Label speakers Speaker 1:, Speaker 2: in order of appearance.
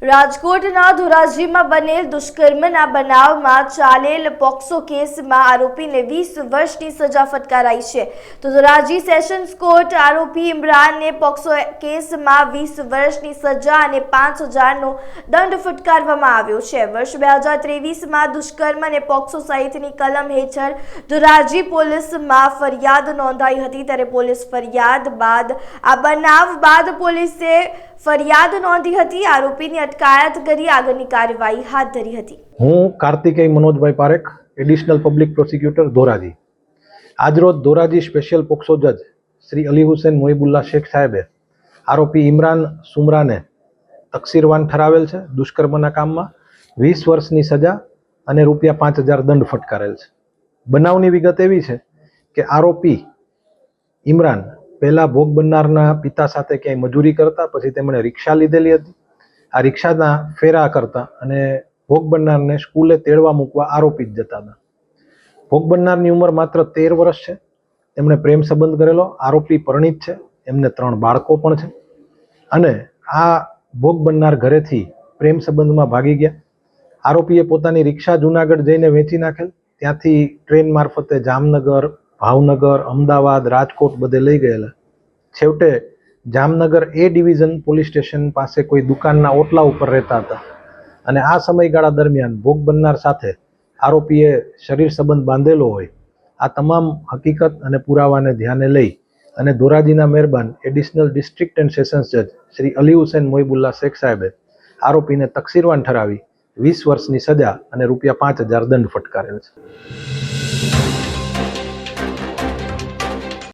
Speaker 1: રાજકોટના ધોરાજીમાં બનેલ દુષ્કર્મના બનાવમાં ચાલેલ પોક્સો કેસમાં આરોપીને 20 વર્ષની સજા ફટકારાઈ છે. તો ધોરાજી સેશન્સ કોર્ટ આરોપી ઇમરાનને પોક્સો કેસમાં 20 વર્ષની સજા અને 5,000નો દંડ ફટકારવામાં આવ્યો છે. વર્ષ 2023માં દુષ્કર્મ અને પોક્સો સહિતની કલમ હેઠળ ધોરાજી પોલીસમાં ફરિયાદ નોંધાઈ હતી. ત્યારે પોલીસ ફરિયાદ બાદ આ બનાવ બાદ પોલીસે ફરિયાદ નોંધી હતી. આરોપીની અટકાયત કરી આગળની કાર્યવાહી હાથ ધરી હતી.
Speaker 2: હું Kartikeya Manojbhai Parekh, additional public prosecutor Dhoraji. આજરોજ ધોરાજી સ્પેશિયલ પોક્સો જજ શ્રી અલી હુસૈન મોહિબુલ્લા શેખ સાહેબે આરોપી ઇમરાન સુમરાને તકસીરવાન ઠરાવેલ છે. દુષ્કર્મના કામમાં 20 વર્ષની સજા અને ₹5,000 દંડ ફટકારેલ છે. બનાવની વિગત એવી છે કે આરોપી ઇમરાન પહેલા ભોગ બનનારના પિતા સાથે ક્યાંય મજૂરી કરતા, પછી તેમણે રિક્ષા લીધેલી હતી. આ રિક્ષાના ફેરા કરતા અને ભોગ બનનારને સ્કૂલે તેડવા મૂકવા આરોપી જ જતા હતા. ભોગ બનનારની ઉંમર માત્ર 13 વર્ષ છે. તેમણે પ્રેમ સંબંધ કરેલો. આરોપી પરિણીત છે, એમને 3 બાળકો પણ છે. અને આ ભોગ બનનાર ઘરેથી પ્રેમ સંબંધમાં ભાગી ગયા. આરોપીએ પોતાની રિક્ષા જુનાગઢ જઈને વેચી નાખેલ. ત્યાંથી ટ્રેન મારફતે જામનગર, ભાવનગર, અમદાવાદ, રાજકોટ બધે લઈ ગયેલા. છેવટે જામનગર એ ડિવિઝન પોલીસ સ્ટેશન પાસે કોઈ દુકાનના ઓટલા ઉપર રહેતા હતા અને આ સમયગાળા દરમિયાન ભોગ બનનાર સાથે આરોપીએ શરીર સંબંધ બાંધેલો હોય. આ તમામ હકીકત અને પુરાવાને ધ્યાને લઈ અને ધોરાજીના મહેરબાન એડિશનલ ડિસ્ટ્રિક્ટ એન્ડ સેશન્સ જજ શ્રી અલી હુસૈન મોહિબુલ્લા શેખ સાહેબે આરોપીને તકસીરવાન ઠરાવી 20 વર્ષની સજા અને ₹5,000 દંડ ફટકારેલ છે.